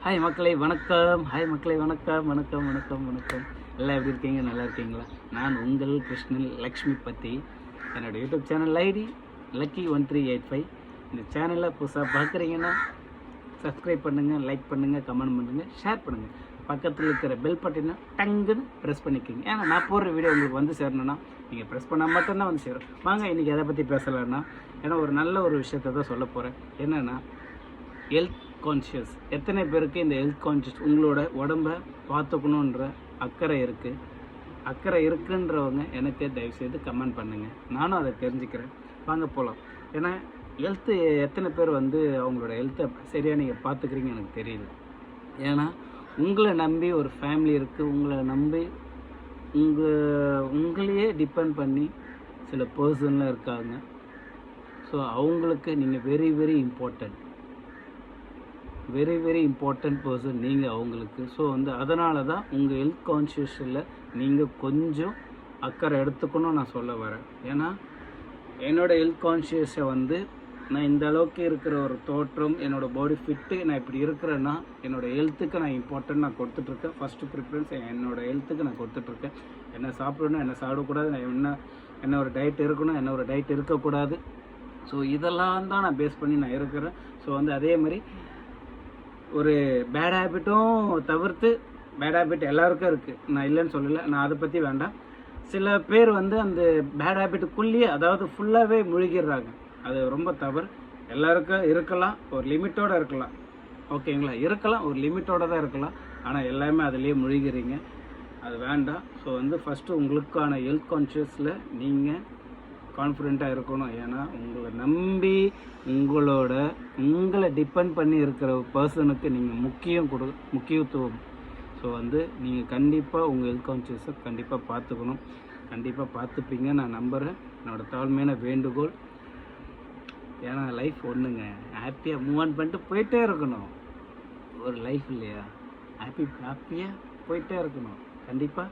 Hi மக்களே வணக்கம். Hi மக்களே வணக்கம் வணக்கம் வணக்கம் வணக்கம். எல்லாம் எப்படி இருக்கீங்க? நல்லா இருக்கீங்களா? நான் உங்கள் கிருஷ்ணன் லக்ஷ்மி பற்றி. என்னோடய யூடியூப் சேனல் ஐடி Lucky1385. இந்த சேனலில் புதுசாக பார்க்குறீங்கன்னா சப்ஸ்கிரைப் பண்ணுங்கள், லைக் பண்ணுங்கள், கமெண்ட் பண்ணுங்கள், ஷேர் பண்ணுங்கள். பக்கத்தில் இருக்கிற பெல் பட்டனை டங்குன்னு ப்ரெஸ் பண்ணிக்கோங்க. ஏன்னா நான் போடுற வீடியோ உங்களுக்கு வந்து சேரணும்னா நீங்கள் ப்ரெஸ் பண்ணால் மட்டும்தான் வந்து சேரும். வாங்க இன்றைக்கி எதை பற்றி பேசலான்னா, ஏன்னா ஒரு நல்ல ஒரு விஷயத்தை தான் சொல்ல போகிறேன். என்னென்னா ஹெல்த் கான்ஷியஸ். எத்தனை பேருக்கு இந்த ஹெல்த் கான்ஷியஸ் உங்களோட உடம்பை பார்த்துக்கணுன்ற அக்கறை இருக்குது? அக்கறை இருக்குன்றவங்க எனக்கு தயவுசெய்து கமெண்ட் பண்ணுங்கள், நானும் அதை தெரிஞ்சுக்கிறேன். வாங்க போகலாம். ஏன்னா ஹெல்த்து எத்தனை பேர் வந்து அவங்களோட ஹெல்த்தை சரியாக நீங்கள் பார்த்துக்கிறீங்க எனக்கு தெரியல. ஏன்னா உங்களை நம்பி ஒரு ஃபேமிலி இருக்குது, உங்களை நம்பி உங்களையே டிபெண்ட் பண்ணி சில பர்சன்லாம் இருக்காங்க. ஸோ அவங்களுக்கு நீங்கள் வெரி வெரி இம்பார்ட்டண்ட் பர்சன் நீங்கள் அவங்களுக்கு. ஸோ வந்து அதனால தான் உங்கள் ஹெல்த் கான்ஷியஸில் நீங்கள் கொஞ்சம் அக்கறை எடுத்துக்கணும் நான் சொல்ல வரேன். ஏன்னா என்னோடய ஹெல்த் கான்ஷியஸை வந்து நான் இந்த அளவுக்கு இருக்கிற ஒரு தோற்றம், என்னோடய பாடி ஃபிட்டு, நான் இப்படி இருக்கிறேன்னா என்னோடய ஹெல்த்துக்கு நான் இம்பார்ட்டன்ட் நான் கொடுத்துட்ருக்கேன். ஃபஸ்ட்டு ப்ரிஃபரன்ஸ் என்னோடய ஹெல்த்துக்கு நான் கொடுத்துட்ருக்கேன். என்ன சாப்பிடணும், என்ன சாப்பிடக்கூடாது, நான் என்ன ஒரு டயட் இருக்கணும், என்ன ஒரு டயட் இருக்கக்கூடாது. ஸோ இதெல்லாம் தான் நான் பேஸ் பண்ணி நான் இருக்கிறேன். ஸோ வந்து அதே மாதிரி ஒரு பேட் ஹேபிட்டும் தவிர்த்து, பேட் ஹேபிட் எல்லாருக்கும் இருக்குது, நான் இல்லைன்னு சொல்லலை, நான் அதை பற்றி வேண்டாம். சில பேர் வந்து அந்த பேட் ஹேபிட்டுக்குள்ளேயே, அதாவது ஃபுல்லாகவே முழுகிடுறாங்க. அது ரொம்ப தவறு. எல்லாருக்கும் இருக்கலாம், ஒரு லிமிட்டோடு இருக்கலாம், ஓகேங்களா? இருக்கலாம், ஒரு லிமிட்டோடு தான் இருக்கலாம். ஆனால் எல்லாமே அதுலேயே முழுகிறீங்க, அது வேண்டாம். ஸோ வந்து ஃபஸ்ட்டு உங்களுக்கான ஹெல்த் கான்ஷியஸில் நீங்கள் கான்ஃபிடெண்ட்டாக இருக்கணும். ஏன்னா உங்களை நம்பி உங்களை டிபெண்ட் பண்ணி இருக்கிற பர்சனுக்கு நீங்கள் முக்கியத்துவம். ஸோ வந்து நீங்கள் கண்டிப்பாக உங்கள் ஹெல்த் கான்ஷியஸை கண்டிப்பாக பார்த்துக்கணும். கண்டிப்பாக பார்த்துப்பீங்க நான் நம்புகிறேன். என்னோடய தாழ்மையான வேண்டுகோள். ஏன்னா லைஃப் ஒன்றுங்க, ஹாப்பியாக மூவ் ஆன் பண்ணிட்டு போயிட்டே இருக்கணும். ஒரு லைஃப் இல்லையா, ஹாப்பியாக போயிட்டே இருக்கணும். கண்டிப்பாக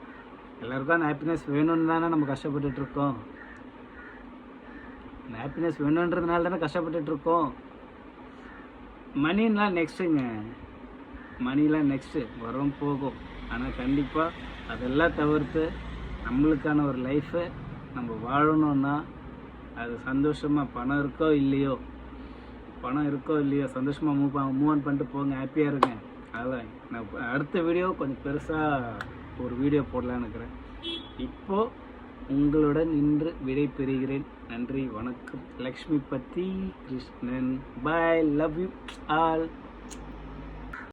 எல்லாருக்கும் ஹாப்பினஸ் வேணும்னு தானே நம்ம கஷ்டப்பட்டுட்ருக்கோம். ஹாப்பினஸ் வேணுன்றதுனால தானே கஷ்டப்பட்டுட்ருக்கோம். மணிலாம் நெக்ஸ்ட்டுங்க, மணிலாம் நெக்ஸ்ட்டு வரும் போகும். ஆனால் கண்டிப்பாக அதெல்லாம் தவிர்த்து நம்மளுக்கான ஒரு லைஃப்பை நம்ம வாழணுன்னா அது சந்தோஷமாக, பணம் இருக்கோ இல்லையோ சந்தோஷமாக மூவ் ஆன் பண்ணிட்டு போங்க, ஹாப்பியாக இருங்க. அதான் நான் அடுத்த வீடியோ கொஞ்சம் பெருசாக ஒரு வீடியோ போடலான்னு இருக்கிறேன். இப்போது உங்களுடன் இன்று விடை பெறுகிறேன். நன்றி, வணக்கம். லக்ஷ்மி பத்தி கிருஷ்ணன். பாய், லவ் யூ ஆல்.